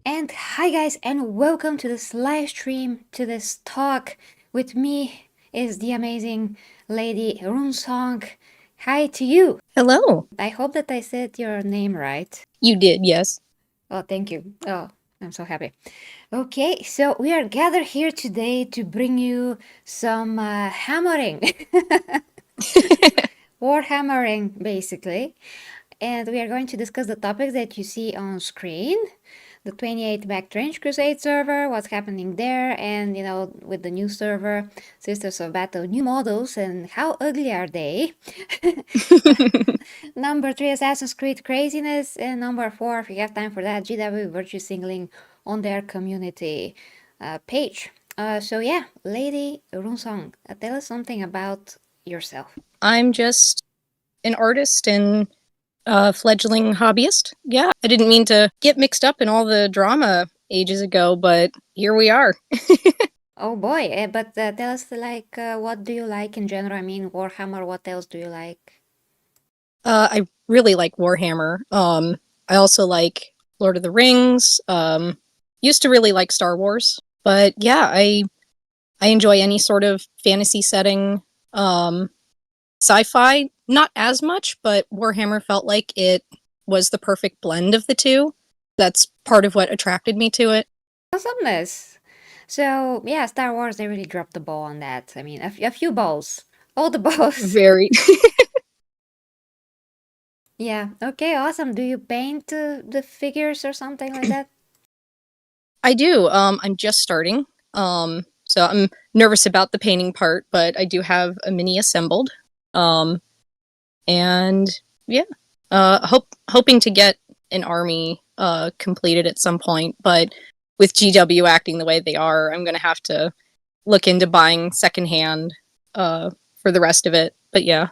And hi guys, and welcome to this live stream, to this talk. With me is the amazing lady Runesong. Hi to you. Hello. I hope that I said your name right. You did, yes. Oh, thank you. Oh, I'm so happy. Okay, so we are gathered here today to bring you some hammering, war hammering, basically. And we are going to discuss the topics that you see on screen. The 28 back Crusade server, what's happening there, and with the new server, Sisters of Battle, new models, and how ugly are they? Number 3, Assassin's Creed craziness, and number 4, if you have time for that, GW virtue singling on their community page. So yeah, Lady Runsong, tell us something about yourself. I'm just an artist and a fledgling hobbyist. Yeah, I didn't mean to get mixed up in all the drama ages ago, but here we are. Oh boy, but tell us what do you like in general? I mean, Warhammer, what else do you like? I really like Warhammer. I also like Lord of the Rings. Used to really like Star Wars, but yeah, I enjoy any sort of fantasy setting. Um, Sci-fi, not as much, but Warhammer felt like it was the perfect blend of the two. That's part of what attracted me to it. Awesomeness. So yeah, Star Wars, they really dropped the ball on that. I mean, a few balls. All the balls. Very. Yeah, okay, awesome. Do you paint the figures or something like that? I do. I'm just starting. So I'm nervous about the painting part, but I do have a mini assembled. Um, and yeah, hoping to get an army completed at some point, but with GW acting the way they are, I'm gonna have to look into buying secondhand for the rest of it. But yeah,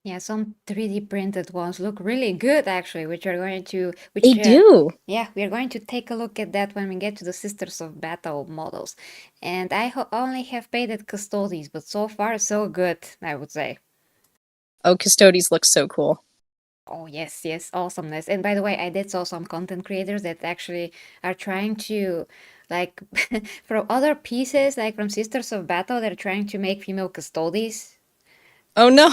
Yeah, some 3D printed ones look really good actually, which we're going to, they which do. yeah, we are going to take a look at that when we get to the Sisters of Battle models. And I only have painted Custodes, but so far so good, I would say. Oh, Custodes looks so cool. Oh yes, yes, awesomeness. And by the way, I did saw some content creators that actually are trying to like from other pieces, like from Sisters of Battle, they're trying to make female Custodes. Oh no.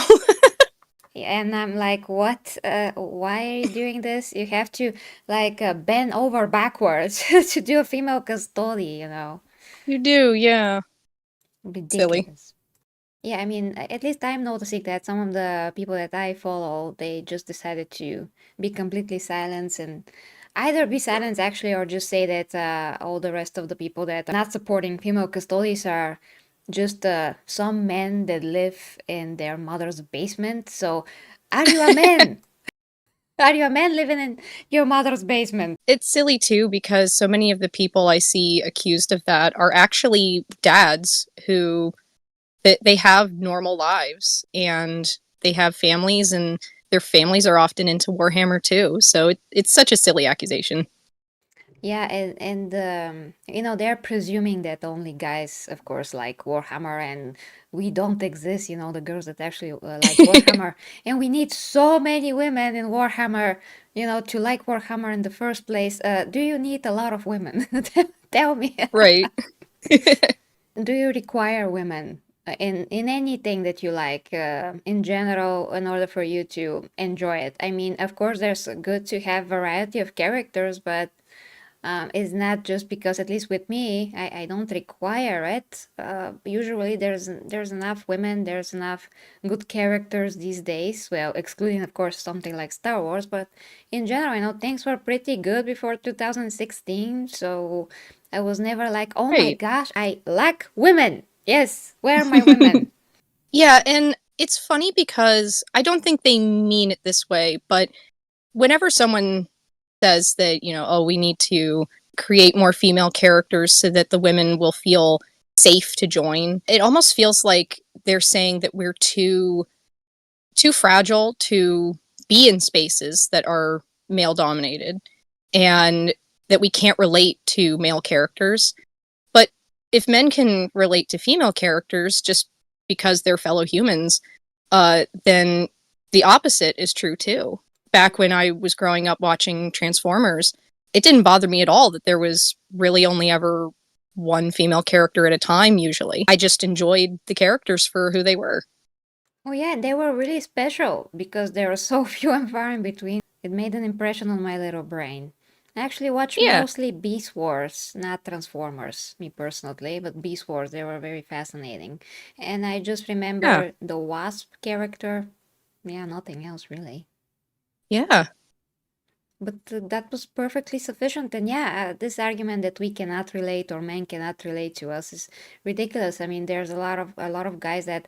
And I'm like, what? Why are you doing this? You have to bend over backwards to do a female custody. You do, yeah. Silly. Ridiculous. Yeah, I mean, at least I'm noticing that some of the people that I follow, they just decided to be completely silent and either be silent actually or just say that all the rest of the people that are not supporting female custodies are just some men that live in their mother's basement. So, are you a man? Are you a man living in your mother's basement? It's silly too because so many of the people I see accused of that are actually dads who they have normal lives and they have families and their families are often into Warhammer too. So it's such a silly accusation. Yeah, and they're presuming that only guys, of course, like Warhammer, and we don't exist. The girls that actually like Warhammer, and we need so many women in Warhammer, to like Warhammer in the first place. Do you need a lot of women? Tell me. Right. Do you require women in anything that you like in general in order for you to enjoy it? I mean, of course, there's good to have variety of characters, but it's not just because, at least with me, I don't require it. Usually there's enough women, there's enough good characters these days. Well, excluding of course something like Star Wars, but in general, things were pretty good before 2016. So I was never like, oh my Right. gosh, I lack women. Yes, where are my women? Yeah, and it's funny because I don't think they mean it this way, but whenever someone says that, oh, we need to create more female characters so that the women will feel safe to join, it almost feels like they're saying that we're too fragile to be in spaces that are male dominated and that we can't relate to male characters. But if men can relate to female characters just because they're fellow humans, then the opposite is true too. Back when I was growing up watching Transformers, it didn't bother me at all that there was really only ever one female character at a time, usually. I just enjoyed the characters for who they were. Oh yeah, they were really special because there are so few and far in between. It made an impression on my little brain. I actually watched Yeah, mostly Beast Wars, not Transformers, me personally, but Beast Wars, they were very fascinating. And I just yeah, remember the Wasp character. Yeah, nothing else really. yeah. But that was perfectly sufficient. And yeah, this argument that we cannot relate or men cannot relate to us is ridiculous. I mean, there's a lot of guys that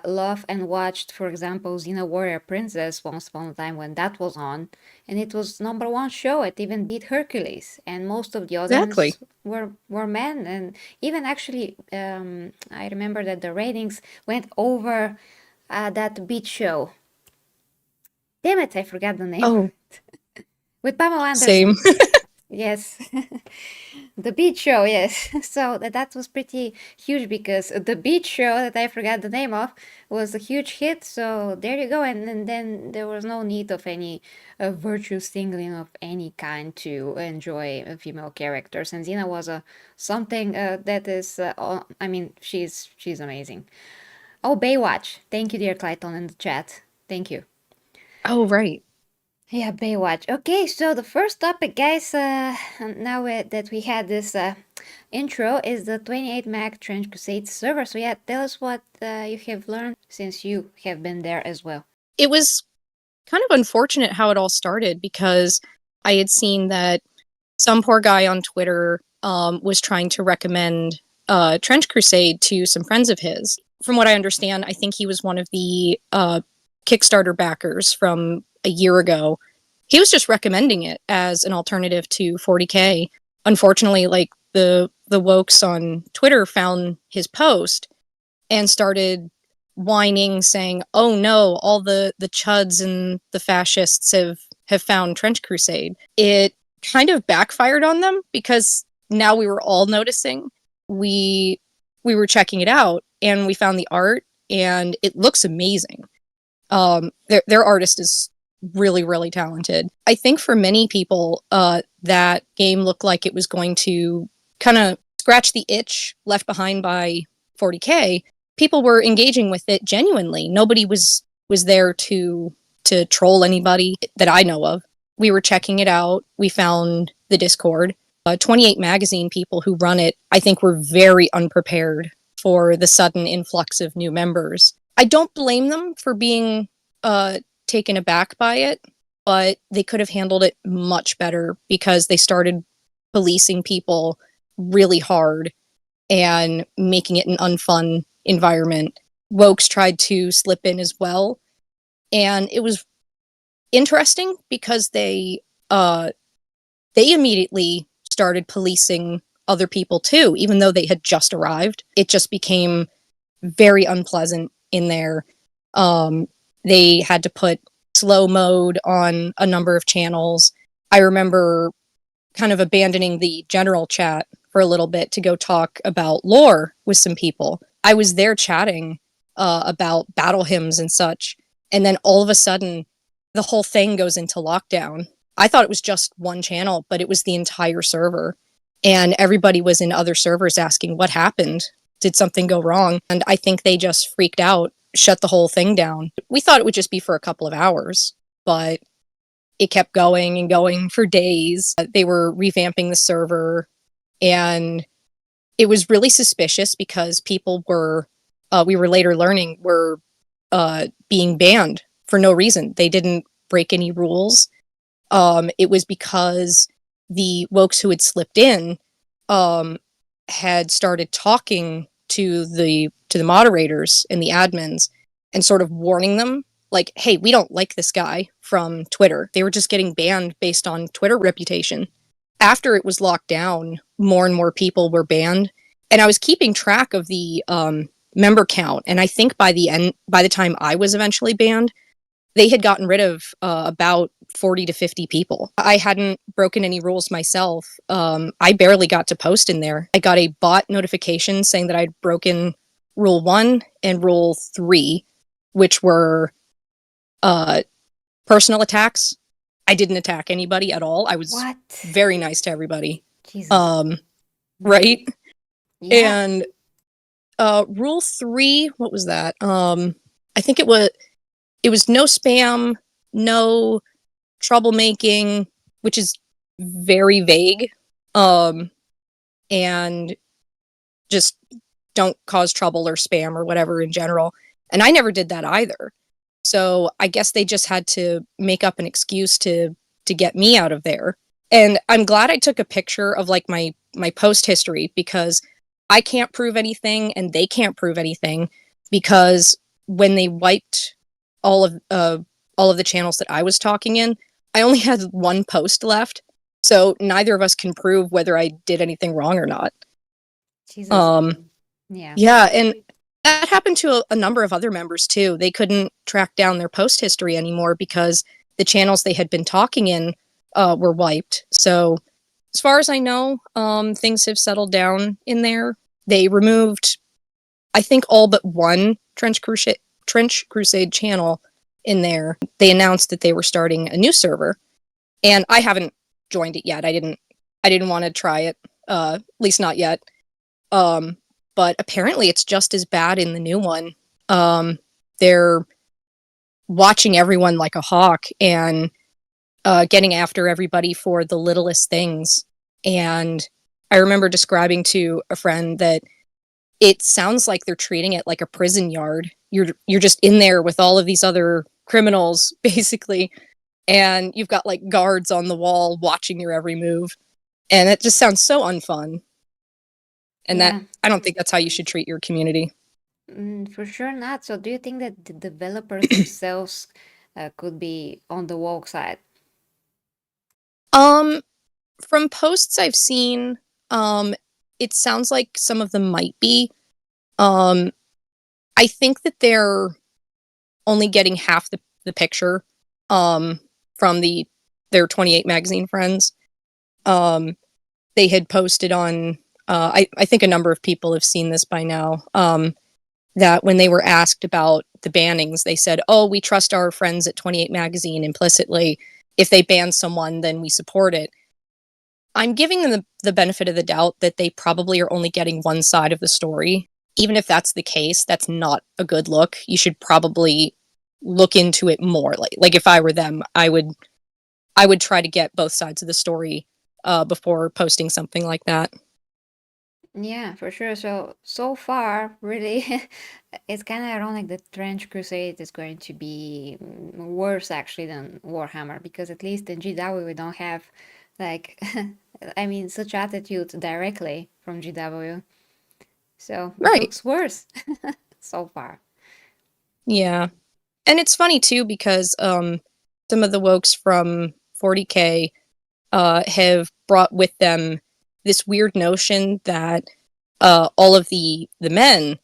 love and watched, for example, Xena Warrior Princess once upon a time when that was on, and it was number one show. It even beat Hercules, and most of the Exactly. audience were men. And even actually, I remember that the ratings went over that beach show. Damn it, I forgot the name Oh, with Pamela same. Anderson. Yes, the beach show. Yes, so that was pretty huge because the beach show that I forgot the name of was a huge hit. So there you go, and then there was no need of any virtue signaling of any kind to enjoy female characters. And Xena was a something that is. I mean, she's amazing. Oh, Baywatch. Thank you, dear Clayton, in the chat. Thank you. Oh, right. Yeah, Baywatch. Okay, so the first topic, guys, now that we had this intro, is the 28 Mag Trench Crusade server. So, yeah, tell us what you have learned since you have been there as well. It was kind of unfortunate how it all started because I had seen that some poor guy on Twitter was trying to recommend Trench Crusade to some friends of his. From what I understand, I think he was one of the Kickstarter backers from a year ago. He was just recommending it as an alternative to 40K. Unfortunately, like the wokes on Twitter found his post and started whining, saying, "Oh no, all the chuds and the fascists have found Trench Crusade." It kind of backfired on them because now we were all noticing. We we were checking it out and we found the art and it looks amazing. Their artist is really really talented. I think for many people, that game looked like it was going to kind of scratch the itch left behind by 40K. People were engaging with it genuinely. Nobody was there to troll anybody that I know of. We were checking it out. We found the Discord. 28 Magazine people who run it, I think, were very unprepared for the sudden influx of new members. I don't blame them for being uh, taken aback by it, but they could have handled it much better because they started policing people really hard and making it an unfun environment. Wokes tried to slip in as well, and it was interesting because they immediately started policing other people too, even though they had just arrived. It just became very unpleasant in there. They had to put slow mode on a number of channels. I remember kind of abandoning the general chat for a little bit to go talk about lore with some people. I was there chatting about battle hymns and such, and then all of a sudden, the whole thing goes into lockdown. I thought it was just one channel, but it was the entire server. And everybody was in other servers asking what happened. Did something go wrong? And I think they just freaked out, shut the whole thing down. We thought it would just be for a couple of hours, but it kept going and going for days. They were revamping the server, and it was really suspicious because people were, we were later learning, were being banned for no reason. They didn't break any rules. It was because the wokes who had slipped in had started talking to the moderators and the admins and sort of warning them like, hey, we don't like this guy from Twitter. They were just getting banned based on Twitter reputation. After it was locked down, more and more people were banned. And I was keeping track of the member count. And I think by the time I was eventually banned, they had gotten rid of about 40 to 50 people. I hadn't broken any rules myself. I barely got to post in there. I got a bot notification saying that I'd broken Rule 1 and Rule 3, which were personal attacks I didn't attack anybody at all. I was What? very nice to everybody. Jesus. Um, Mm. right? Yeah. And rule 3, what was that? I think it was no spam, no troublemaking, which is very vague. Um, and just don't cause trouble or spam or whatever in general. And I never did that either. So I guess they just had to make up an excuse to get me out of there. And I'm glad I took a picture of like my post history because I can't prove anything and they can't prove anything because when they wiped all of uh all of the channels that I was talking in, I only had one post left. So neither of us can prove whether I did anything wrong or not. Jesus. Um Yeah. yeah, and that happened to a number of other members too. They couldn't track down their post history anymore because the channels they had been talking in were wiped. So, as far as I know, things have settled down in there. They removed, I think, all but one Trench Crusade channel in there. They announced that they were starting a new server, and I haven't joined it yet. I didn't want to try it, at least not yet. Um, but apparently it's just as bad in the new one. They're watching everyone like a hawk and getting after everybody for the littlest things. And I remember describing to a friend that it sounds like they're treating it like a prison yard. You're just in there with all of these other criminals, basically, and you've got like guards on the wall watching your every move. And it just sounds so unfun. And that Yeah. I don't think that's how you should treat your community. For sure not. So, do you think that the developers themselves could be on the woke side? Um, from posts I've seen, it sounds like some of them might be. Um, I think that they're only getting half the picture um, from their 28 magazine friends. Um, they had posted on, I think a number of people have seen this by now, that when they were asked about the bannings, they said, oh, we trust our friends at 28 magazine implicitly. If they ban someone, then we support it. I'm giving them the benefit of the doubt that they probably are only getting one side of the story. Even if that's the case, that's not a good look. You should probably look into it more. Like if I were them, I would try to get both sides of the story before posting something like that. Yeah, for sure. So far, really, it's kind of ironic that Trench Crusade is going to be worse actually than Warhammer because at least in GW we don't have like, I mean, such attitude directly from GW. So it Right. looks worse so far. Yeah. And it's funny too because some of the wokes from 40K have brought with them this weird notion that all of the men,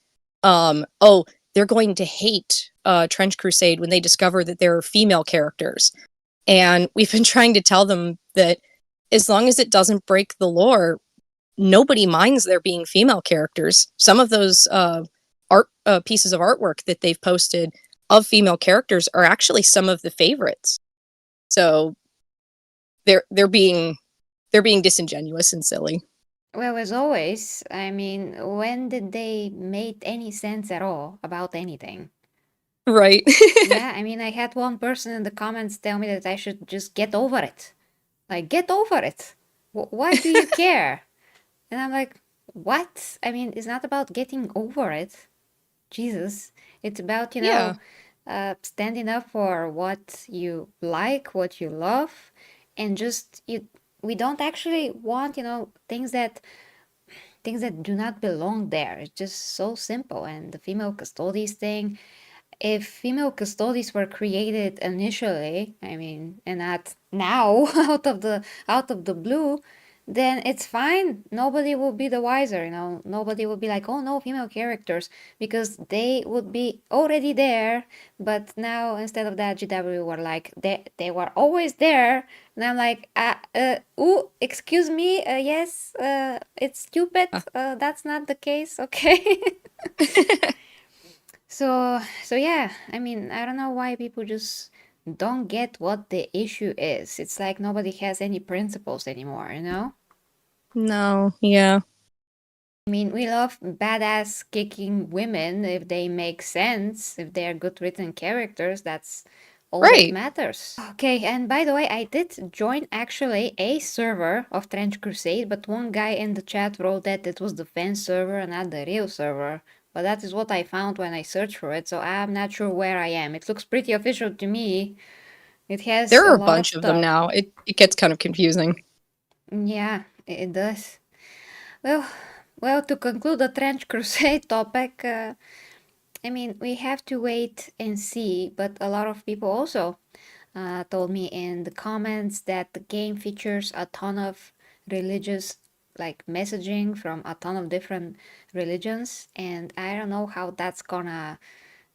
oh, they're going to hate Trench Crusade when they discover that there are female characters. And we've been trying to tell them that as long as it doesn't break the lore, nobody minds there being female characters. Some of those art pieces of artwork that they've posted of female characters are actually some of the favorites. So they're being disingenuous and silly. Well, as always, I mean, when did they make any sense at all about anything? Right. Yeah, I mean, I had one person in the comments tell me that I should just get over it. Like, get over it. Why do you care? And I'm like, what? I mean, it's not about getting over it. Jesus. It's about, Yeah. standing up for what you like, what you love, and just you. We don't actually want, things that do not belong there. It's just so simple. And the female custodies thing, if female custodies were created initially, I mean, and not now out of the blue, then it's fine. Nobody will be the wiser, Nobody will be like, oh no, female characters, because they would be already there. But now instead of that, GW were like they were always there, and I'm like, ooh, excuse me, yes, it's stupid. That's not the case, okay. So yeah, I mean, I don't know why people just don't get what the issue is. It's like nobody has any principles anymore, you know? No, yeah. I mean, we love badass kicking women if they make sense, if they are good written characters, that's all that Right. matters. Okay, and by the way, I did join actually a server of Trench Crusade, but one guy in the chat wrote that it was the fan server and not the real server. But that is what I found when I searched for it, so I'm not sure where I am. It looks pretty official to me. It has There a are a lot of bunch of them stuff. now. It gets kind of confusing. Yeah, it does. Well, well, to conclude the Trench Crusade topic, I mean, we have to wait and see, but a lot of people also told me in the comments that the game features a ton of religious like messaging from a ton of different religions, and I don't know how that's gonna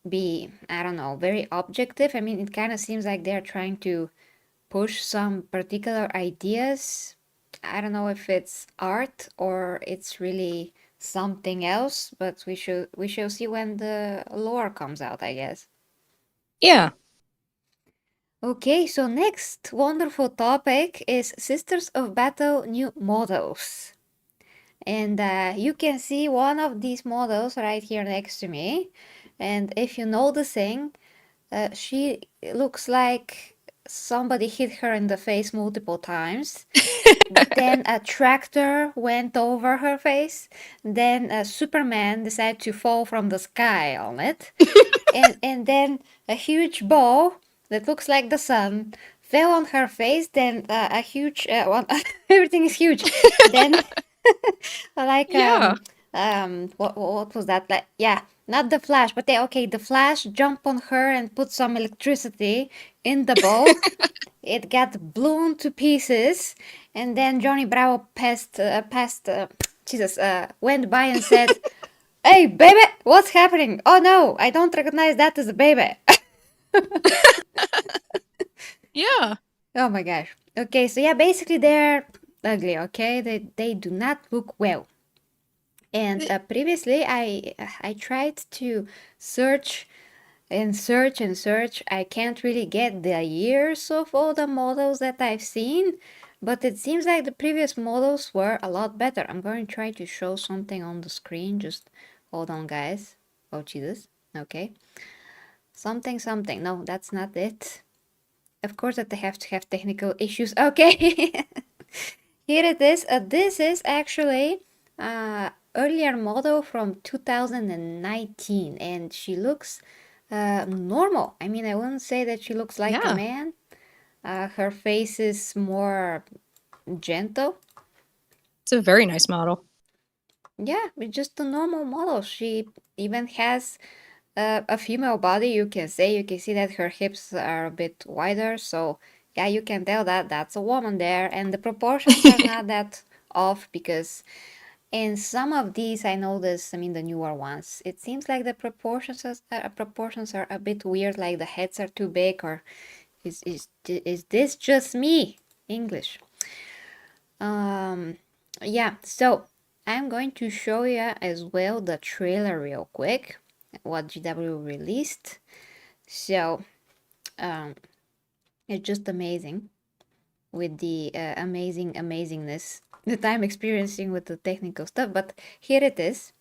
be, I don't know, very objective. I mean, it kind of seems like they're trying to push some particular ideas. I don't know if it's art or it's really something else, but we shall see when the lore comes out, I guess. Yeah. Okay, so next wonderful topic is Sisters of Battle new models. And you can see one of these models right here next to me. And if you noticing, she looks like somebody hit her in the face multiple times. Then a tractor went over her face. Then Superman decided to fall from the sky on it. And then a huge ball that looks like the sun fell on her face. Then a huge one, everything is huge. Then like Yeah. what was that, like, yeah, not the Flash, but they, okay, the Flash jumped on her and put some electricity in the ball. It got blown to pieces, and then Johnny Bravo Jesus, went by and said, "Hey, baby, what's happening? Oh no, I don't recognize that as a baby." Yeah. Oh my gosh. Okay, so yeah, basically they're ugly. Okay, they do not look well. And previously, I tried to search and search and search. I can't really get the years of all the models that I've seen, but it seems like the previous models were a lot better. I'm going to try to show something on the screen. Just hold on, guys. Oh, Jesus. Okay. Something, something. No, that's not it. Of course that they have to have technical issues. Okay. Here it is. This is actually earlier model from 2019, and she looks normal. I mean, I wouldn't say that she looks like a Yeah. man. Her face is more gentle. It's a very nice model. Yeah, it's just a normal model. She even has a female body. You can say, you can see that her hips are a bit wider. So yeah, you can tell that that's a woman there, and the proportions are not that off because in some of these I noticed, I mean the newer ones, it seems like the proportions are a bit weird, like the heads are too big, or is this just me? English. Um, yeah, so I'm going to show you as well the trailer real quick, what GW released. So, um, it's just amazing with the amazingness that I'm experiencing with the technical stuff. But here it is.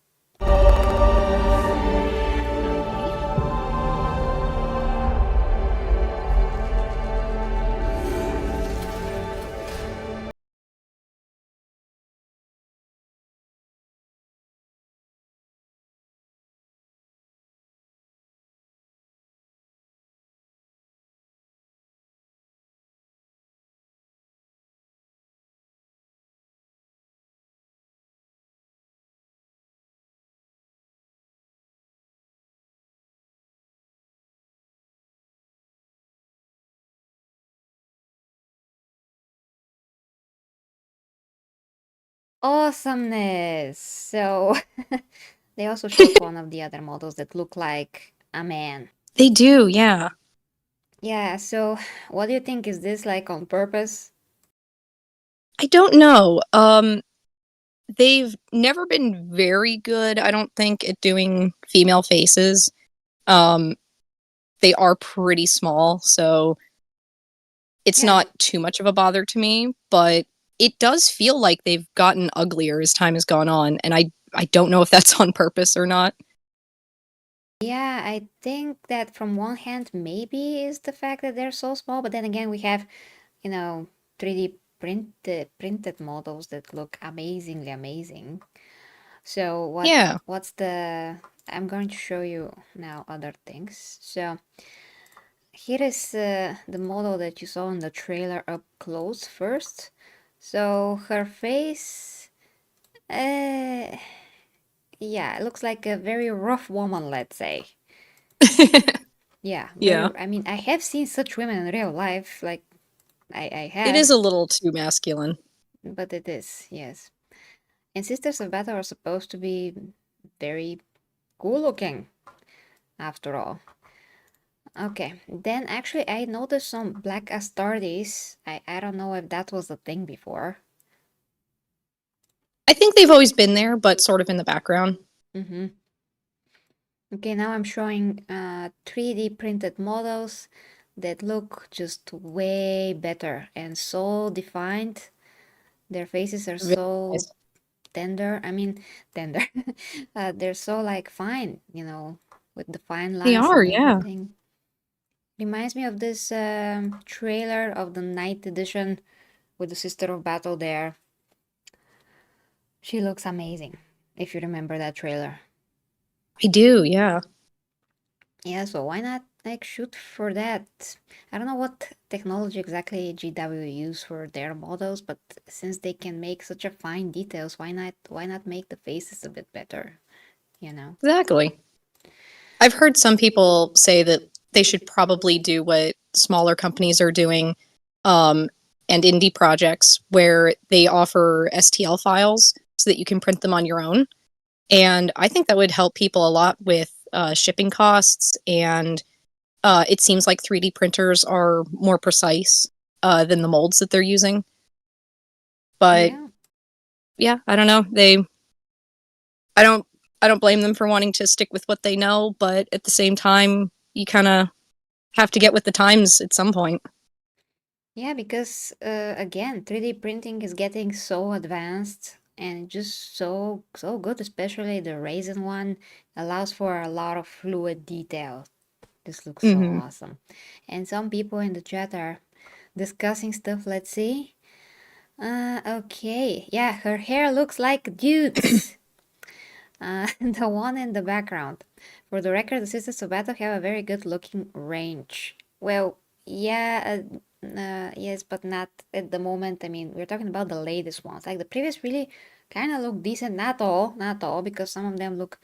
Awesomeness. So they also showed one of the other models that look like a man. They do, yeah. Yeah, so what do you think? Is this like on purpose? I don't know. They've never been very good, I don't think, at doing female faces. Um, they are pretty small, so it's Yeah. not too much of a bother to me, but it does feel like they've gotten uglier as time has gone on, and I don't know if that's on purpose or not. Yeah, I think that from one hand, maybe is the fact that they're so small, but then again, we have, 3D printed models that look amazingly amazing. So Yeah. what's the I'm going to show you now other things. So here is the model that you saw in the trailer up close first. So her face, uh, yeah, it looks like a very rough woman, let's say. Yeah, Yeah. very. I mean, I have seen such women in real life, like I It is have, a little too masculine. but it is, yes. And Sisters of Battle are supposed to be very cool looking, after all. Okay, then actually I noticed some black Astartes. I don't know if that was a thing before. I think they've always been there, but sort of in the background. Mm-hmm. Okay, now I'm showing 3D printed models that look just way better and so defined. Their faces are Very so nice. tender. I mean, tender. They're so like fine, with the fine They lines are, and yeah. everything. Reminds me of this trailer of the night edition with the Sister of Battle there. She looks amazing, if you remember that trailer. I do, yeah. Yeah, so why not like shoot for that? I don't know what technology exactly GW use for their models, but since they can make such a fine details, why not make the faces a bit better, you know? Exactly. I've heard some people say that they should probably do what smaller companies are doing, um, and indie projects where they offer STL files so that you can print them on your own. And I think that would help people a lot with shipping costs. And it seems like 3D printers are more precise than the molds that they're using. But Yeah. yeah, I don't know. I don't, I don't blame them for wanting to stick with what they know. But at the same time, you kind of have to get with the times at some point. Yeah, because again, 3D printing is getting so advanced and just so good, especially the resin one allows for a lot of fluid detail. This looks so Hmm. awesome. And some people in the chat are discussing stuff. Let's see. Okay. Yeah, her hair looks like dudes. The one in the background. For the record, the Sisters of Battle have a very good looking range. Well, yeah, yes, but not at the moment. I mean, we're talking about the latest ones. Like the previous really kind of look decent. Not all, because some of them look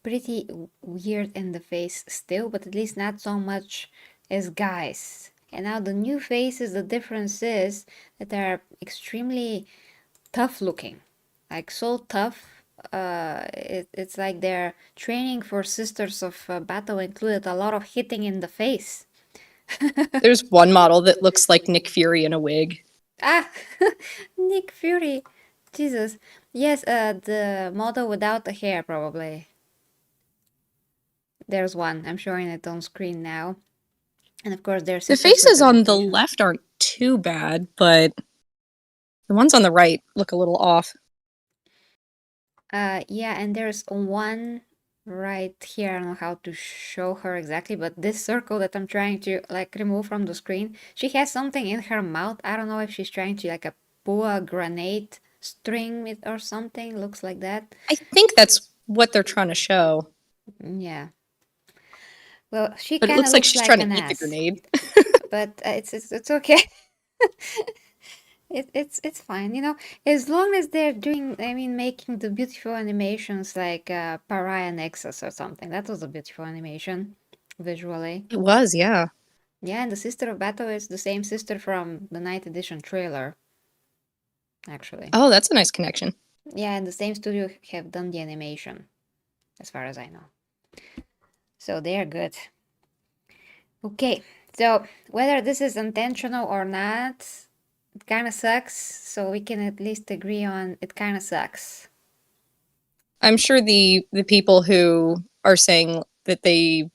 pretty weird in the face still, but at least not so much as guys. And now the new faces, the difference is that they're extremely tough looking, like so tough. It's like their training for Sisters of Battle included a lot of hitting in the face. There's one model that looks like Nick Fury in a wig. Ah, Nick Fury, Jesus. Yes, the model without the hair probably. There's one. I'm showing it on screen now. And of course, their The Sisters faces on the representation. left aren't too bad, but the ones on the right look a little off. Yeah, and there's one right here. I don't know how to show her exactly, but this circle that I'm trying to like remove from the screen, she has something in her mouth. I don't know if she's trying to like pull a grenade string it or something. Looks like that. I think that's what they're trying to show, Yeah. Well, she but it kind of looks like looks she's like trying to an eat the ass, grenade. but it's okay. It's fine, as long as they're doing, I mean, making the beautiful animations like Pariah Nexus or something. That was a beautiful animation visually. It was, yeah. Yeah, and the Sister of Battle is the same sister from the Night Edition trailer, actually. Oh, that's a nice connection. Yeah, and the same studio have done the animation, as far as I know. So they are good. Okay, so whether this is intentional or not, it kind of sucks. So we can at least agree on it kind of sucks. I'm sure the people who are saying that they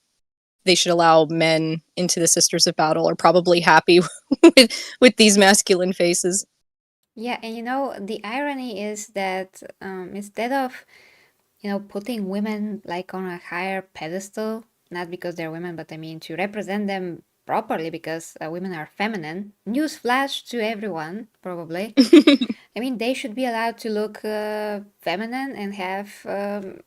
they should allow men into the Sisters of Battle are probably happy with these masculine faces. Yeah, and the irony is that instead of putting women like on a higher pedestal, not because they're women, but I mean to represent them properly because women are feminine. Newsflash to everyone, probably. I mean, they should be allowed to look feminine and have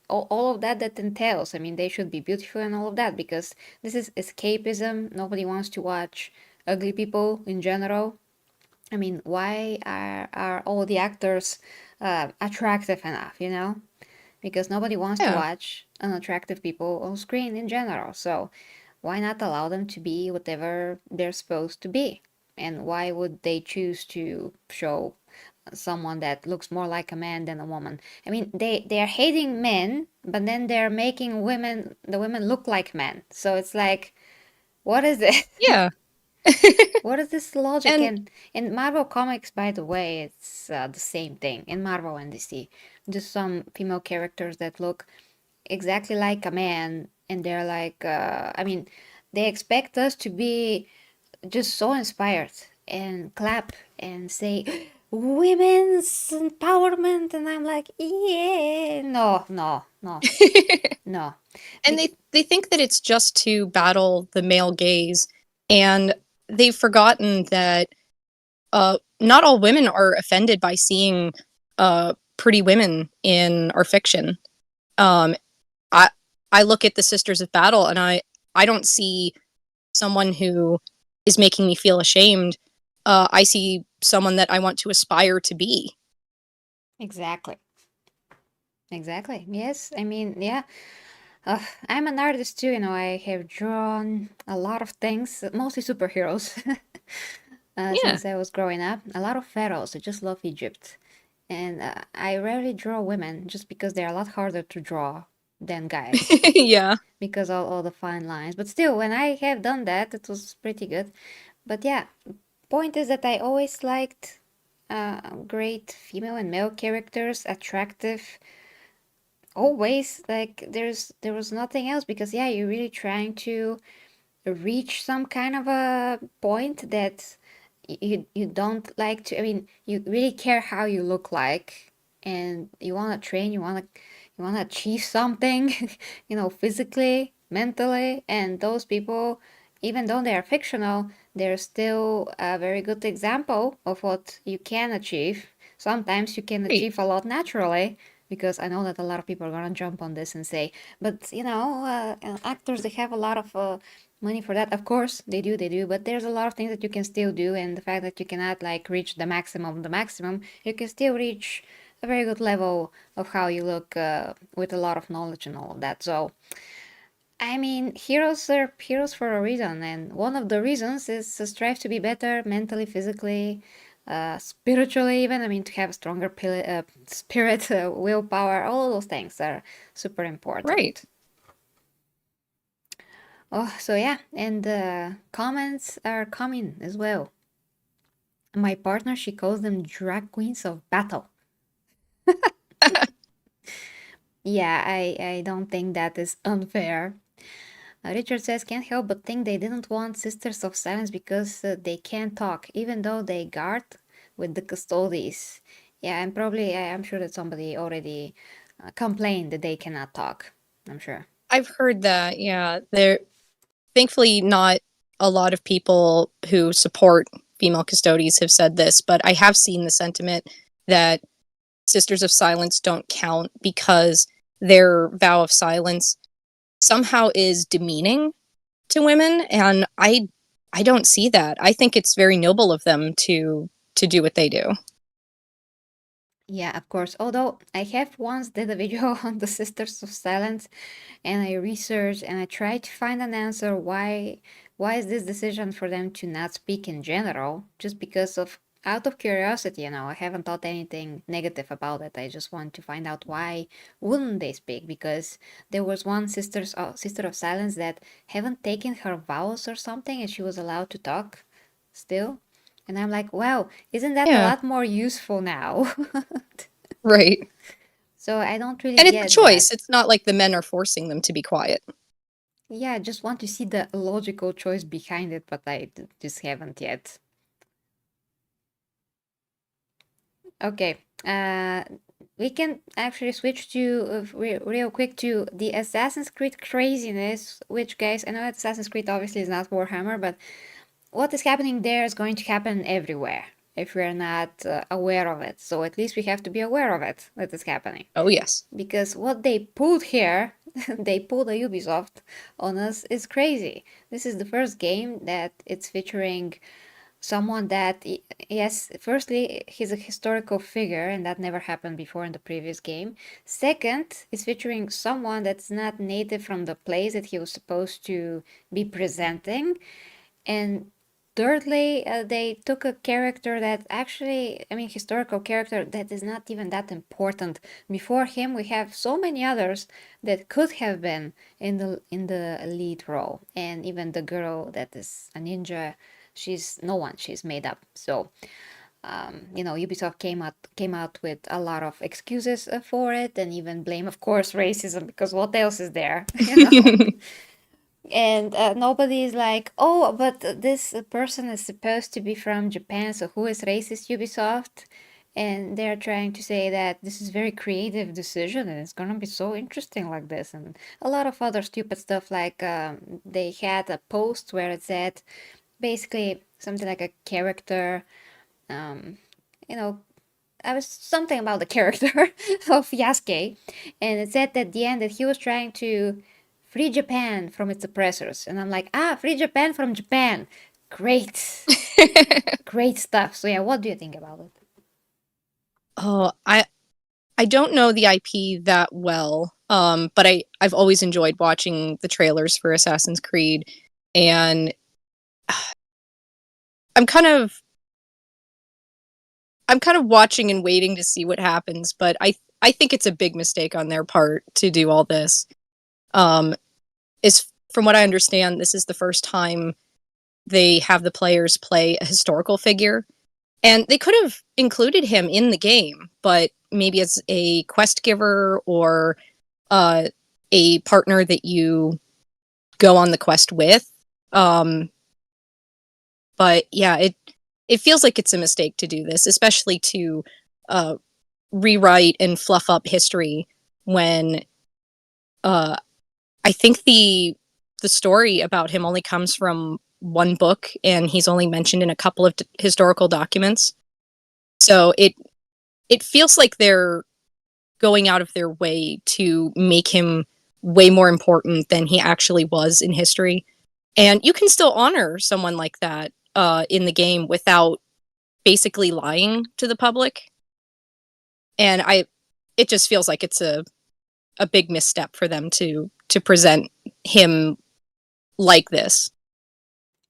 all of that entails. I mean, they should be beautiful and all of that because this is escapism. Nobody wants to watch ugly people in general. I mean, why are all the actors attractive enough, because nobody wants to Yeah. watch unattractive people on screen in general. So why not allow them to be whatever they're supposed to be? And why would they choose to show someone that looks more like a man than a woman? I mean, they are hating men, but then they're making the women look like men. So it's like, what is it? Yeah. What is this logic? And And in Marvel Comics, by the way, it's the same thing in Marvel and DC. Just some female characters that look exactly like a man, and they're like, I mean, they expect us to be just so inspired and clap and say, women's empowerment. And I'm like, yeah, no, no, no, no. and Be- they think that it's just to battle the male gaze, and they've forgotten that not all women are offended by seeing pretty women in our fiction. Um, I I look at the Sisters of Battle, and I don't see someone who is making me feel ashamed. I see someone that I want to aspire to be. exactly. Exactly. Yes. I mean, yeah. I'm an artist too. I have drawn a lot of things, mostly superheroes, Yeah. since I was growing up. A lot of pharaohs. I just love Egypt. And I rarely draw women just because they're a lot harder to draw than guys Yeah. because all the fine lines. But still, when I have done that, it was pretty good. But yeah, point is that I always liked great female and male characters, attractive, always. Like there was nothing else because yeah, you're really trying to reach some kind of a point that you don't like to. I mean, you really care how you look like, and you want to train. You want to achieve something, physically, mentally, and those people, even though they are fictional, they're still a very good example of what you can achieve. Sometimes you can Right. achieve a lot naturally, because I know that a lot of people are gonna jump on this and say, but actors, they have a lot of money for that. Of course, they do, but there's a lot of things that you can still do, and the fact that you cannot like reach the maximum, you can still reach a very good level of how you look with a lot of knowledge and all of that. So, I mean, heroes are heroes for a reason, and one of the reasons is to strive to be better mentally, physically, spiritually, even. I mean, to have a stronger spirit, willpower, all those things are super Right. important. Oh, so yeah, and comments are coming as well. My partner, she calls them drag queens of battle. Yeah, I don't think that is unfair. Richard says, can't help but think they didn't want Sisters of Silence because they can't talk, even though they guard with the custodies. Yeah, and probably, I'm sure that somebody already complained that they cannot talk. I'm sure. I've heard that. Yeah. There thankfully not a lot of people who support female custodies have said this, but I have seen the sentiment that Sisters of Silence don't count because their vow of silence somehow is demeaning to women, and I don't see that. I think it's very noble of them to do what they do. Yeah, of course. Although I have once did a video on the Sisters of Silence, and I researched and I tried to find an answer why is this decision for them to not speak in general, just because of out of curiosity. I haven't thought anything negative about it. I just want to find out why wouldn't they speak, because there was one sister of silence that haven't taken her vows or something, and she was allowed to talk still. And I'm like, wow, isn't that a Yeah, lot more useful now? right. So I don't really And it's a get choice. that. It's not like the men are forcing them to be quiet. Yeah, I just want to see the logical choice behind it, but just haven't yet. Okay, we can actually switch to real quick to the Assassin's Creed craziness, which, guys, I know Assassin's Creed obviously is not Warhammer, but what is happening there is going to happen everywhere if we're not aware of it. So at least we have to be aware of it that it's happening. Oh, yes. Because what they pulled here, they pulled a Ubisoft on us, is crazy. This is the first game that it's featuring someone that, yes, firstly, he's a historical figure, and that never happened before in the previous game. Second, it's featuring someone that's not native from the place that he was supposed to be presenting. And thirdly, they took a character that actually, I mean, historical character that is not even that important. Before him, we have so many others that could have been in the lead role, and even the girl that is a ninja, she's no one. She's made up. So, Ubisoft came out with a lot of excuses for it, and even blame, of course, racism, because what else is there, And nobody is like, oh, but this person is supposed to be from Japan, so who is racist, Ubisoft? And they're trying to say that this is very creative decision and it's gonna be so interesting like this, and a lot of other stupid stuff. Like they had a post where it said basically something like a character, um, you know, I was something about the character of Yasuke, and it said at the end that he was trying to free Japan from its oppressors. And I'm like, free Japan from Japan. Great, great stuff. So yeah, what do you think about it? Oh, I don't know the IP that well, but I've always enjoyed watching the trailers for Assassin's Creed, and I'm kind of I'm kind of watching and waiting to see what happens. But I think it's a big mistake on their part to do all this. Um, is from what I understand, this is the first time they have the players play a historical figure. And they could have included him in the game, but maybe as a quest giver or uh, a partner that you go on the quest with. Um, but yeah, it feels like it's a mistake to do this, especially to uh, rewrite and fluff up history when uh, I think the story about him only comes from one book, and he's only mentioned in a couple of historical documents. So it feels like they're going out of their way to make him way more important than he actually was in history. And you can still honor someone like that in the game without basically lying to the public. And it just feels like it's a big misstep for them to present him like this.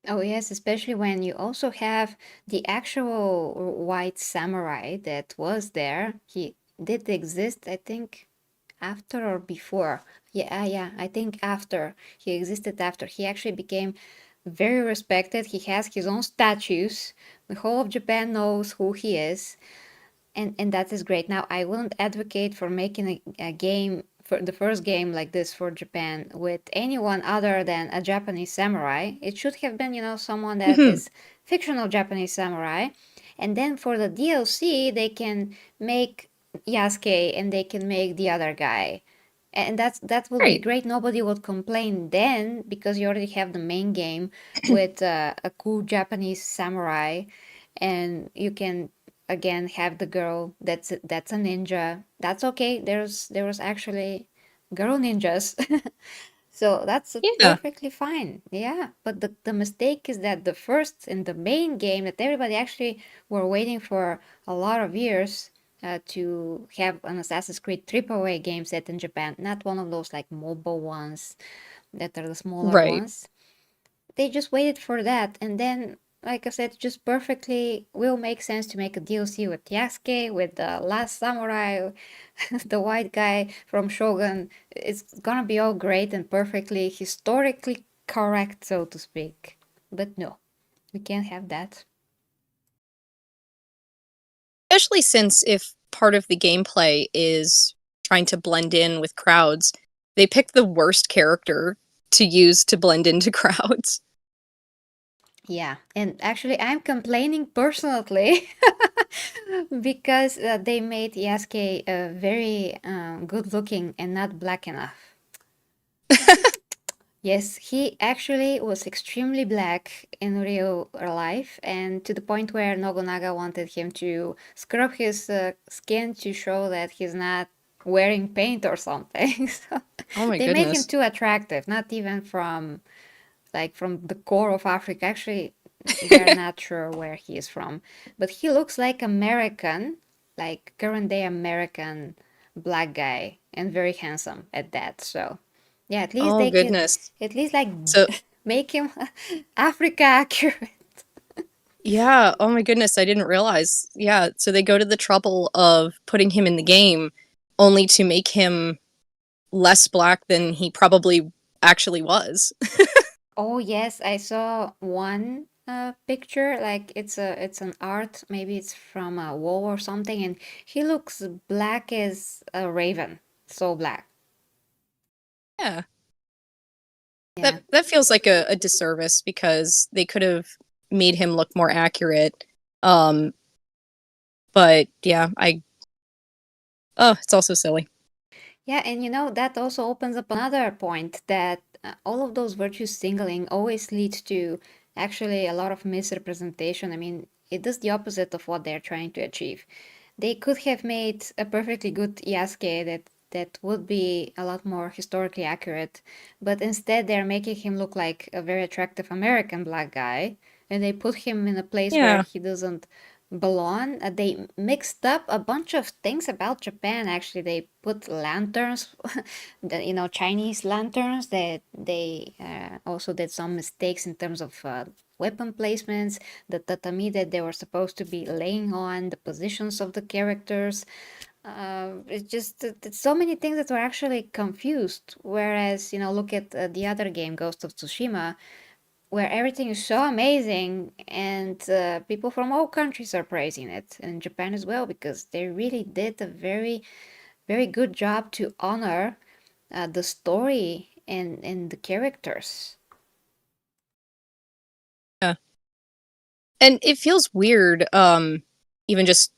Oh yes, especially when you also have the actual white samurai that was there. He did exist, I think, after or before. Yeah, I think after. He existed after. He actually became very respected. He has his own statues. The whole of Japan knows who he is, and that is great. Now, I wouldn't advocate for making a game for the first game like this for Japan with anyone other than a Japanese samurai. It should have been, someone that is fictional Japanese samurai. And then for the DLC, they can make Yasuke and they can make the other guy. And that would be Right. great. Nobody would complain then because you already have the main game with a cool Japanese samurai, and you can again have the girl that's a ninja. That's okay. There was actually girl ninjas. So that's Yeah. perfectly fine. Yeah, but the mistake is that the first in the main game that everybody actually were waiting for a lot of years to have an Assassin's Creed AAA game set in Japan, not one of those like mobile ones that are the smaller Right. ones. They just waited for that, and then, like I said, just perfectly will make sense to make a DLC with Yasuke, with the last samurai, the white guy from Shogun. It's gonna be all great and perfectly historically correct, so to speak. But no, we can't have that. Especially since if part of the gameplay is trying to blend in with crowds, they picked the worst character to use to blend into crowds. Yeah, and actually, I'm complaining personally because they made Yasuke very good looking and not black enough. Yes, he actually was extremely black in real life, and to the point where Nobunaga wanted him to scrub his skin to show that he's not wearing paint or something. So Oh my they made him goodness. too attractive, not even from from the core of Africa. Actually, they're not sure where he is from, but he looks like American, like current day American black guy, and very handsome at that. So, yeah, at least Oh they could, goodness. at least like So make him Africa accurate. yeah, oh my goodness, I didn't realize. Yeah, so they go to the trouble of putting him in the game only to make him less black than he probably actually was. Oh yes, I saw one picture. Like it's an art. Maybe it's from a wall or something, and he looks black as a raven. So black. Yeah. Yeah. That feels like a disservice because they could have made him look more accurate. Um, but yeah, I oh, it's also silly. Yeah, and that also opens up another point that all of those virtue singling always leads to actually a lot of misrepresentation. I mean, it does the opposite of what they're trying to achieve. They could have made a perfectly good Yasuke that would be a lot more historically accurate, but instead they're making him look like a very attractive American black guy, and they put him in a place where Yeah. he doesn't belong. They mixed up a bunch of things about Japan. Actually, they put lanterns, Chinese lanterns. That they also did some mistakes in terms of weapon placements, the tatami that they were supposed to be laying on, the positions of the characters. It's just it's so many things that were actually confused. Whereas, look at the other game, Ghost of Tsushima, where everything is so amazing, and people from all countries are praising it, and Japan as well, because they really did a very, very good job to honor the story and the characters. Yeah. And it feels weird, even just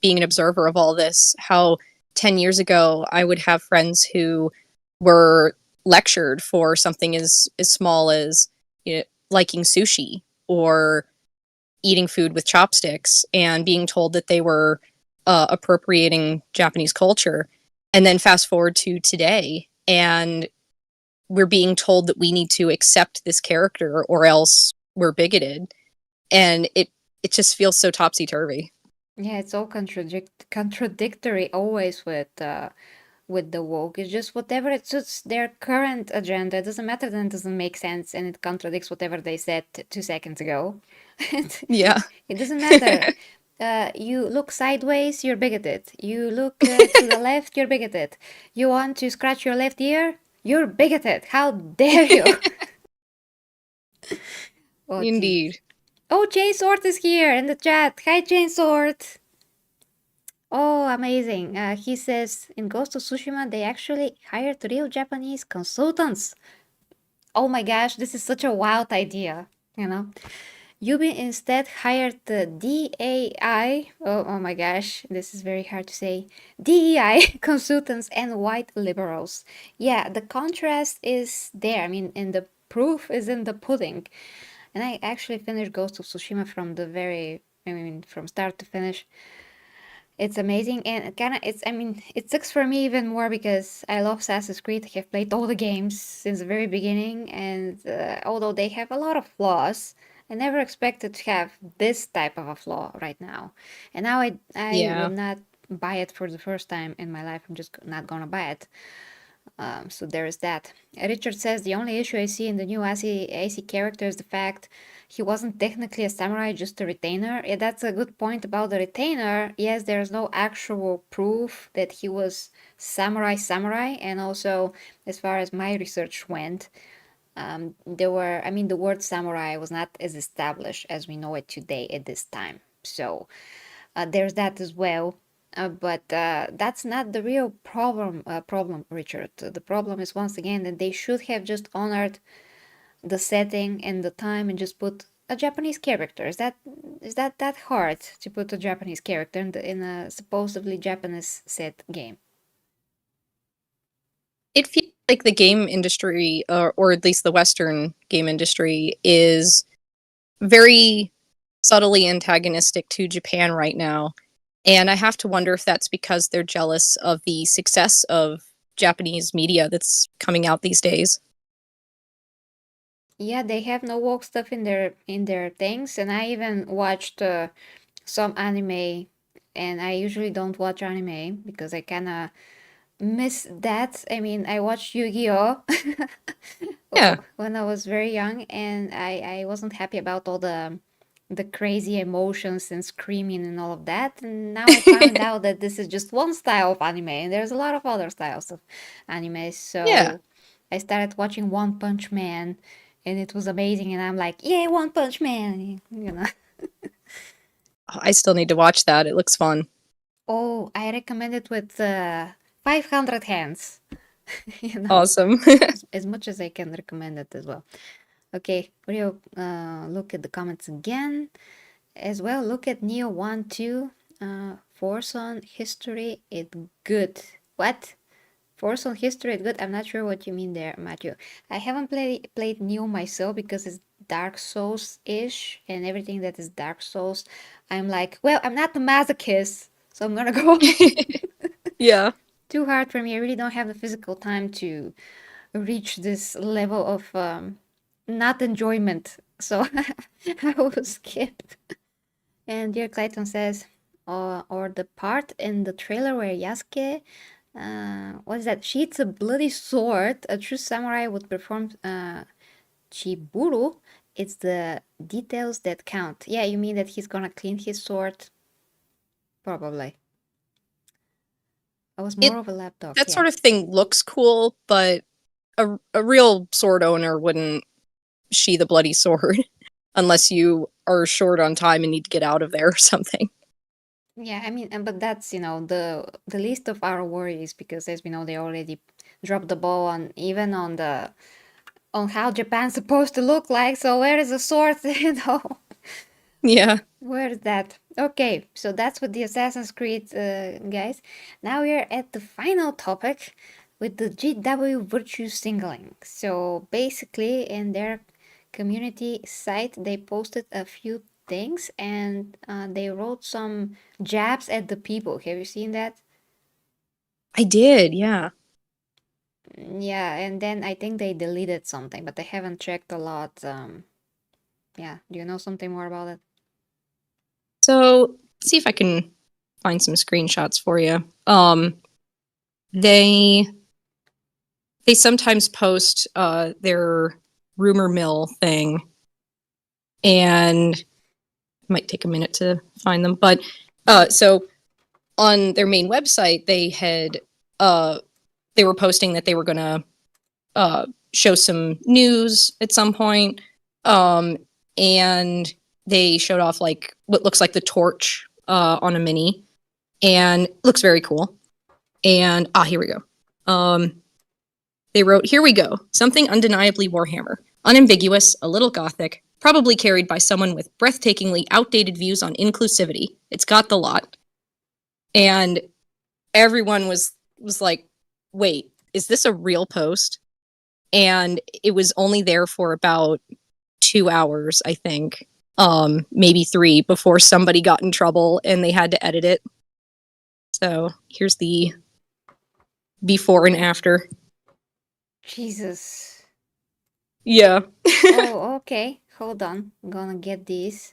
being an observer of all this, how 10 years ago I would have friends who were lectured for something as small as liking sushi or eating food with chopsticks and being told that they were appropriating Japanese culture. And then fast forward to today, and we're being told that we need to accept this character or else we're bigoted. And it just feels so topsy turvy. Yeah, it's all contradictory always with the woke. It's just whatever it suits their current agenda. It doesn't matter, then it doesn't make sense, and it contradicts whatever they said 2 seconds ago. Yeah. It doesn't matter. You look sideways, you're bigoted. You look to the left, you're bigoted. You want to scratch your left ear, you're bigoted. How dare you? Oh, geez. Indeed. Oh, Sword is here in the chat. Hi, Sword. Oh, amazing. He says in Ghost of Tsushima, they actually hired real Japanese consultants. Oh my gosh, this is such a wild idea, you know? Yubi instead hired the DAI, oh my gosh, this is very hard to say, DEI consultants and white liberals. Yeah, the contrast is there. I mean, and the proof is in the pudding. And I actually finished Ghost of Tsushima from start to finish. It's amazing, and I mean, it sucks for me even more because I love Assassin's Creed. I have played all the games since the very beginning, and although they have a lot of flaws, I never expected to have this type of a flaw right now. And now I will Yeah. not buy it for the first time in my life. I'm just not gonna buy it. So there is that. Richard says the only issue I see in the new AC character is the fact he wasn't technically a samurai, just a retainer. Yeah, that's a good point about the retainer. Yes, there's no actual proof that he was samurai, and also as far as my research went, I mean, the word samurai was not as established as we know it today at this time. So there's that as well. But that's not the real problem, Richard. The problem is once again that they should have just honored the setting and the time and just put a Japanese character. Is that hard to put a Japanese character in a supposedly Japanese set game? It feels like the game industry, or at least the Western game industry, is very subtly antagonistic to Japan right now. And I have to wonder if that's because they're jealous of the success of Japanese media that's coming out these days. Yeah, they have no woke stuff in their things, and I even watched some anime, and I usually don't watch anime because I kind of miss that. I mean, I watched Yu-Gi-Oh Yeah. when I was very young, and I wasn't happy about all the crazy emotions and screaming and all of that. And now I found out that this is just one style of anime, and there's a lot of other styles of anime. Yeah. So I started watching One Punch Man, and it was amazing. And I'm like, yay, One Punch Man, you know. I still need to watch that. It looks fun. Oh, I recommend it with 500 hands, you know, Awesome. as much as I can recommend it as well. Okay, we'll look at the comments again. As well, look at Neo 1 2. Force on history, it good. What? Force on history, it good? I'm not sure what you mean there, Matthew. I haven't played Neo myself because it's Dark Souls ish, and everything that is Dark Souls, I'm like, well, I'm not the masochist, so I'm gonna go Yeah. too hard for me. I really don't have the physical time to reach this level of not enjoyment. So I will skip. And Dear Clayton says, or the part in the trailer where Yasuke, what is that? Sheets a bloody sword. A true samurai would perform Chiburu. It's the details that count. Yeah, you mean that he's gonna clean his sword? Probably. I was more It of a lapdog, that yeah. sort of thing looks cool, but a real sword owner wouldn't sheath a bloody sword unless you are short on time and need to get out of there or something. Yeah, I mean, but that's, the least of our worries because as we know, they already dropped the ball on even on how Japan's supposed to look like. So where is the sword? Yeah. Where's that? Okay, so that's with the Assassin's Creed, guys. Now we're at the final topic with the GW virtue singling. So basically, in their community site, they posted a few things and they wrote some jabs at the people. Have you seen that? I did, yeah. Yeah, and then I think they deleted something, but I haven't checked a lot. Yeah, do you know something more about it? So, see if I can find some screenshots for you. They they sometimes post their rumor mill thing, and it might take a minute to find them. But so on their main website, uh, they were posting that they were going to show some news at some point, um, and they showed off like what looks like the torch on a mini, and it looks very cool. And here we go. They wrote, "Here we go. Something undeniably Warhammer. Unambiguous, a little gothic, probably carried by someone with breathtakingly outdated views on inclusivity. It's got the lot." And everyone was like, "Wait, is this a real post?" And it was only there for about 2 hours, I think, maybe 3, before somebody got in trouble and they had to edit it. So here's the before and after. Jesus. Yeah. Oh, okay. Hold on. I'm gonna get these.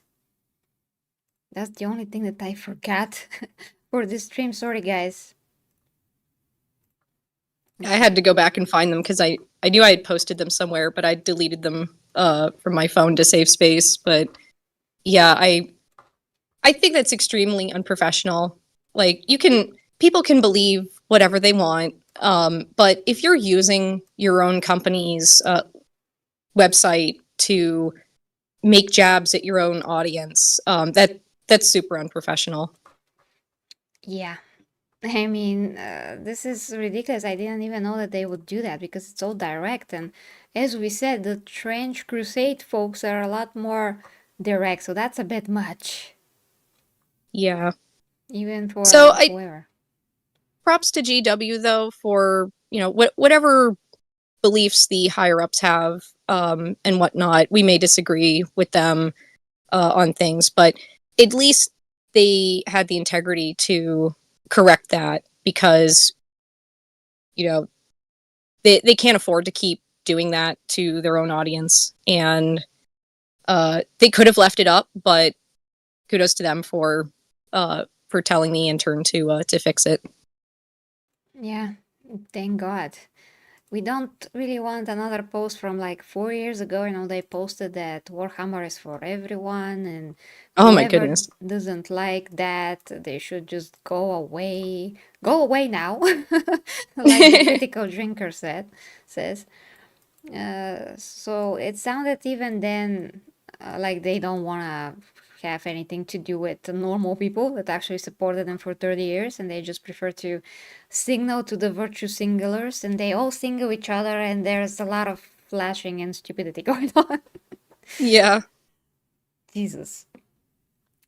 That's the only thing that I forgot for this stream. Sorry, guys. I Okay. had to go back and find them because I knew I had posted them somewhere, but I deleted them from my phone to save space. But yeah, I think that's extremely unprofessional. Like people can believe whatever they want, but if you're using your own company's website to make jabs at your own audience, that's super unprofessional. Yeah. I mean, this is ridiculous. I didn't even know that they would do that because it's so direct. And as we said, the Trench Crusade folks are a lot more direct, so that's a bit much, Yeah. even So for I whoever. props to GW though for, whatever beliefs the higher ups have, and whatnot. We may disagree with them on things, but at least they had the integrity to correct that because, you know, they can't afford to keep doing that to their own audience. And they could have left it up, but kudos to them for telling the intern to fix it. Yeah, thank God. We don't really want another post from like 4 years ago. You know, they posted that Warhammer is for everyone, and Oh my whoever goodness. doesn't like that, they should just go away. Go away now, like the critical drinker says. So it sounded even then like they don't want to have anything to do with the normal people that actually supported them for 30 years, and they just prefer to signal to the virtue singlers, and they all single each other, and there's a lot of flashing and stupidity going on. Yeah. Jesus.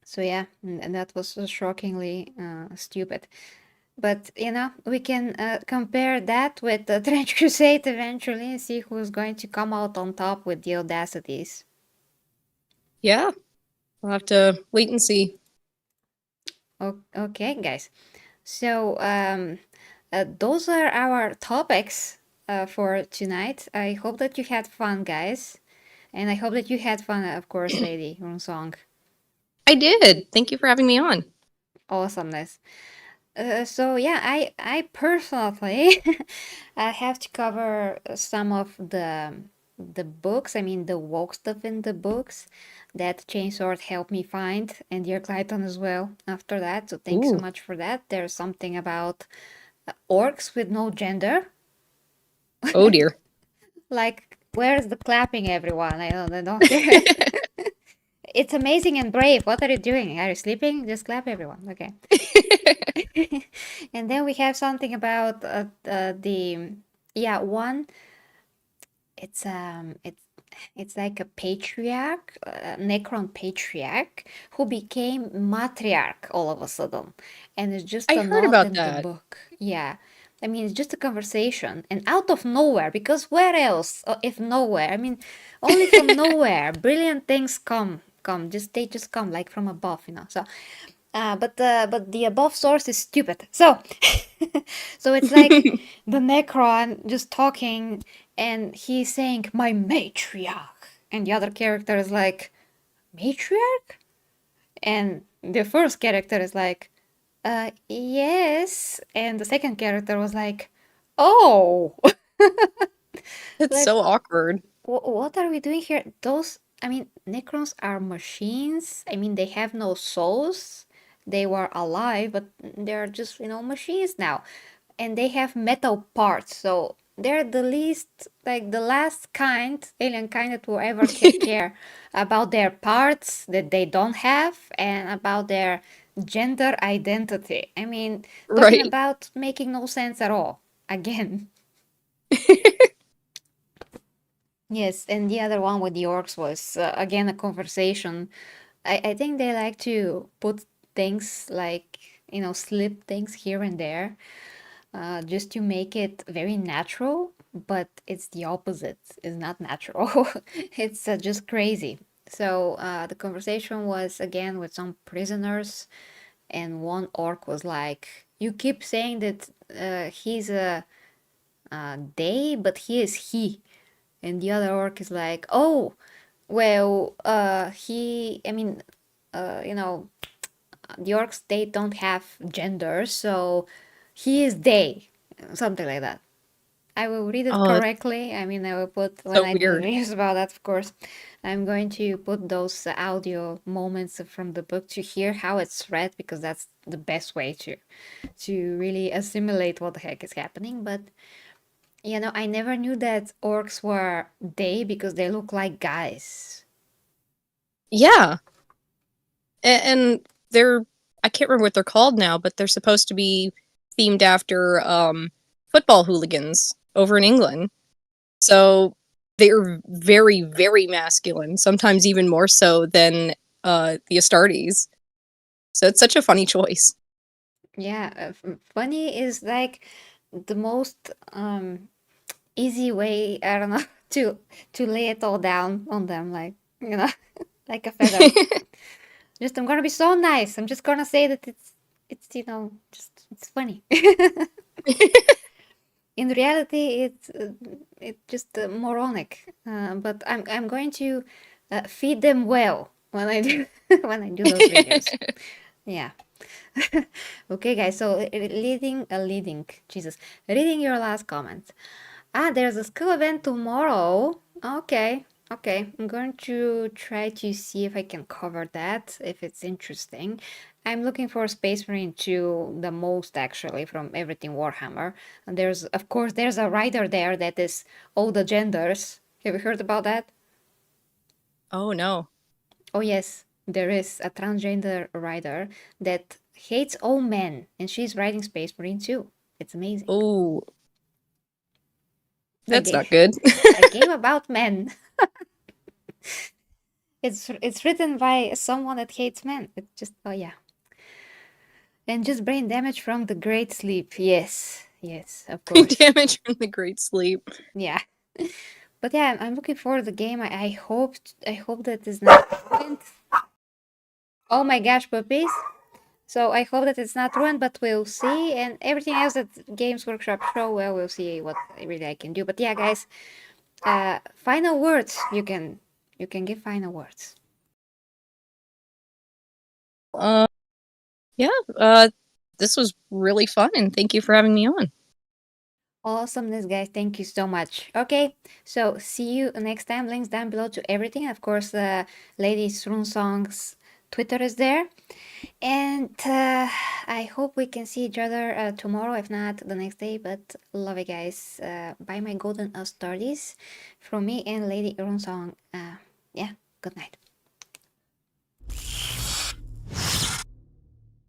So yeah, and that was shockingly stupid. But you know, we can compare that with the Trench Crusade eventually and see who's going to come out on top with the audacities. Yeah. We'll have to wait and see. Okay, guys. So those are our topics for tonight. I hope that you had fun, guys, and I hope that you had fun, of course, Lady Runesong. I did. Thank you for having me on. Awesomeness. So yeah, I personally I have to cover some of the books. I mean the woke stuff in the books that Chainsword helped me find, and Dear Clayton as well. After that, so thanks so Ooh. much for that. There's something about orcs with no gender. Oh dear. Like, where's the clapping, everyone? I don't hear it. It's amazing and brave. What are you doing? Are you sleeping? Just clap, everyone. Okay. And then we have something about the yeah one. It's like a patriarch, Necron patriarch, who became matriarch all of a sudden, and it's just I a heard note about in the that. book. Yeah, I mean it's just a conversation, and out of nowhere, because where else, if nowhere? I mean, only from nowhere, brilliant things come. Just they just come like from above, you know. So but the above source is stupid. So so it's like the Necron just talking, and he's saying my matriarch, and the other character is like matriarch, and the first character is like yes, and the second character was like oh. It's Like so awkward. what are we doing here? Those, I mean, Necrons are machines. I mean, they have no souls. They were alive, but they're just, you know, machines now. And they have metal parts. So they're the least, like the last kind, alien kind that will ever care about their parts that they don't have and about their gender identity. I mean, talking Right. about making no sense at all. Again. Yes, and the other one with the orcs was again a conversation. I think they like to put things like, you know, slip things here and there just to make it very natural, but it's the opposite. It's not natural. It's just crazy. So the conversation was again with some prisoners, and one orc was like, "You keep saying that he's a they, but he is he." And the other orc is like, "Oh, well, I mean, you know, the orcs, they don't have gender, so he is they, something like that. I will read it Oh, it's correctly. I mean, I will put, when so I do the weird. reviews about that, of course, I'm going to put those audio moments from the book to hear how it's read, because that's the best way to really assimilate what the heck is happening. But you know, I never knew that orcs were they because they look like guys. Yeah. And they're, I can't remember what they're called now, but they're supposed to be themed after football hooligans over in England. So they're very, very masculine, sometimes even more so than the Astartes. So it's such a funny choice. Yeah, funny is like the most easy way, I don't know, to lay it all down on them, like, like a feather. Just I'm gonna be so nice. I'm just gonna say that it's just it's funny. In reality, it's just moronic. But I'm going to feed them well when I do when I do those videos. Yeah. Okay, guys. So reading your last comment. Ah, there's a school event tomorrow. Okay. Okay, I'm going to try to see if I can cover that, if it's interesting. I'm looking for Space Marine 2 the most, actually, from everything Warhammer. And of course, there's a rider there that is all the genders. Have you heard about that? Oh no. Oh, yes, there is a transgender rider that hates all men, and she's riding Space Marine 2. It's amazing. Oh, A that's game, not good. a game about men. It's written by someone that hates men. It's just, oh yeah. And just brain damage from the great sleep. Yes, yes, of course. Damage from the Great Sleep. Yeah. But yeah, I'm looking forward to the game. I hope that is not ruined. Oh my gosh, puppies. So I hope that it's not ruined, but we'll see. And everything else that Games Workshop show, well, we'll see what really I can do. But yeah, guys, final words. You can give final words. Uh, yeah. This was really fun, and thank you for having me on. Awesomeness, guys. Thank you so much. Okay, so see you next time. Links down below to everything. Of course, Lady Runesong's Twitter is there. And I hope we can see each other tomorrow, if not the next day. But love you guys. Buy my golden Astartes from me and Lady Runesong. Yeah, good night.